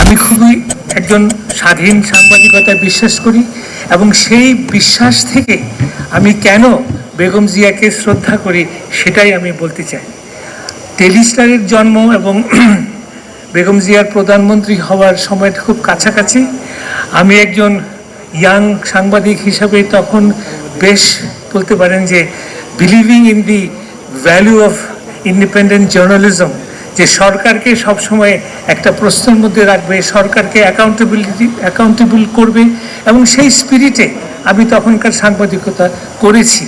আমি খুবই একজন স্বাধীন সাংবাদিকতায় বিশ্বাস করি এবং সেই বিশ্বাস থেকে আমি কেন বেগম জিয়াকে শ্রদ্ধা করি সেটাই আমি বলতে চাই। টেলিস্টারের জন্ম এবং বেগম জিয়ার প্রধানমন্ত্রী হওয়ার সময়টা খুব কাছাকাছি। আমি একজন ইয়াং সাংবাদিক হিসাবে তখন বেশ বলতে পারেন যে believing in the value of independent journalism, যে সরকারকে সবসময় একটা প্রশ্নের মধ্যে রাখবে, সরকারকে অ্যাকাউন্টেবল করবে, এবং সেই স্পিরিটে আমি তখনকার সাংবাদিকতা করেছি।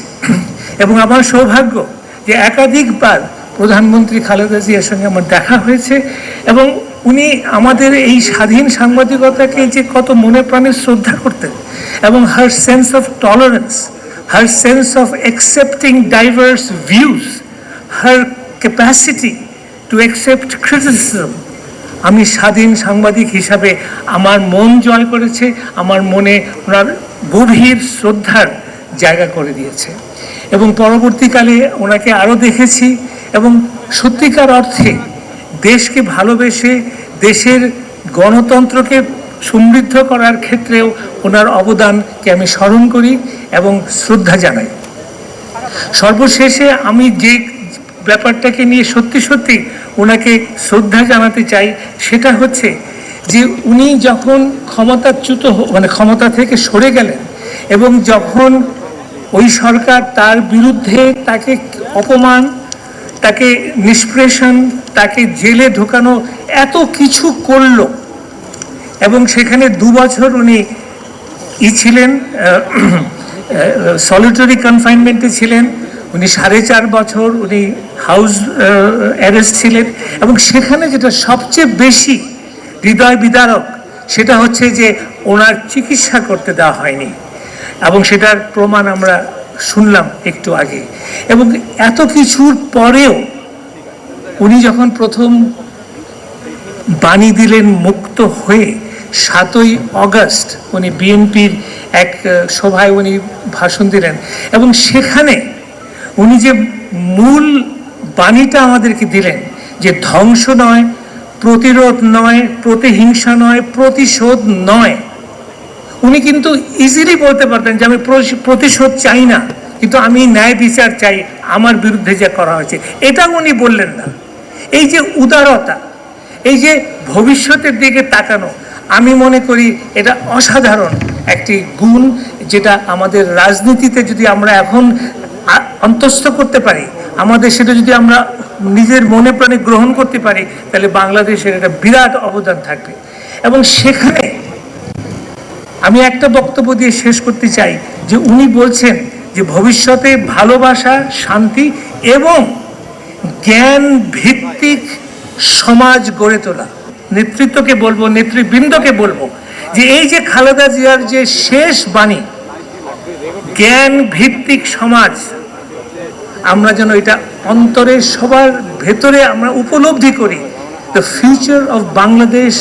এবং আমার সৌভাগ্য যে একাধিকবার প্রধানমন্ত্রী খালেদা জিয়ার সঙ্গে আমার দেখা হয়েছে এবং উনি আমাদের এই স্বাধীন সাংবাদিকতাকে যে কত মনে প্রাণে শ্রদ্ধা করতেন এবং her sense of tolerance, her sense of accepting diverse views, her capacity to accept criticism, আমি স্বাধীন সাংবাদিক হিসাবে আমার মন জয় করেছে, আমার মনে ওনার গভীর শ্রদ্ধার জায়গা করে দিয়েছে। এবং পরবর্তীকালে ওনাকে আরও দেখেছি এবং সত্যিকার অর্থে দেশকে ভালোবেসে দেশের গণতন্ত্রকে সমৃদ্ধ করার ক্ষেত্রেও ওনার অবদানকে আমি স্মরণ করি এবং শ্রদ্ধা জানাই। সর্বশেষে আমি যে ব্যাপারটাকে নিয়ে সত্যি সত্যি ওনাকে শ্রদ্ধা জানাতে চাই সেটা হচ্ছে যে উনি যখন ক্ষমতা থেকে সরে গেলেন এবং যখন ওই সরকার তার বিরুদ্ধে তাকে অপমান, তাকে নিষ্প্রেষণ, তাকে জেলে ঢোকানো, এত কিছু করলো এবং সেখানে 2 বছর উনি ছিলেন, সলিটারি কনফাইনমেন্টে ছিলেন, উনি 4.5 বছর উনি হাউস অ্যারেস্ট ছিলেন। এবং সেখানে যেটা সবচেয়ে বেশি হৃদয় বিদারক সেটা হচ্ছে যে ওনার চিকিৎসা করতে দেওয়া হয়নি এবং সেটার প্রমাণ আমরা শুনলাম একটু আগে। এবং এত কিছুর পরেও উনি যখন প্রথম বাণী দিলেন মুক্ত হয়ে 7ই অগস্ট উনি বিএনপির এক সভায় উনি ভাষণ দিলেন এবং সেখানে উনি যে মূল বাণীটা আমাদেরকে দিলেন যে ধ্বংস নয়, প্রতিরোধ নয়, প্রতিহিংসা নয়, প্রতিশোধ নয়। উনি কিন্তু ইজিলি বলতে পারতেন যে আমি প্রতিশোধ চাই না, কিন্তু আমি ন্যায় বিচার চাই আমার বিরুদ্ধে যা করা হয়েছে, এটা উনি বললেন না। এই যে উদারতা, এই যে ভবিষ্যতের দিকে তাকানো, আমি মনে করি এটা অসাধারণ একটি গুণ, যেটা আমাদের রাজনীতিতে যদি আমরা এখন অন্তঃস্থ করতে পারি, আমাদের সেটা যদি আমরা নিজের মনে প্রাণে গ্রহণ করতে পারি, তাহলে বাংলাদেশের একটা বিরাট অবদান থাকবে। এবং সেখানে আমি একটা বক্তব্য দিয়ে শেষ করতে চাই যে উনি বলছেন যে ভবিষ্যতে ভালোবাসা, শান্তি এবং জ্ঞান ভিত্তিক সমাজ গড়ে তোলা। নেতৃত্বকে বলবো, নেতৃবৃন্দকে বলবো যে এই যে খালেদা জিয়ার যে শেষ বাণী, জ্ঞান ভিত্তিক সমাজ, আমরা যেন এটা অন্তরে সবার ভেতরে আমরা উপলব্ধি করি। The future of Bangladesh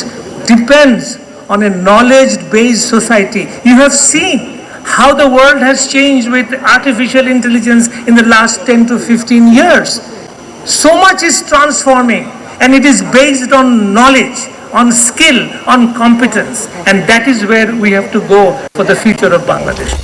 depends on a knowledge-based society. You have seen how the world has changed with artificial intelligence in the last 10 to 15 years. So much is transforming, and it is based on knowledge, on skill, on competence, and that is where we have to go for the future of Bangladesh.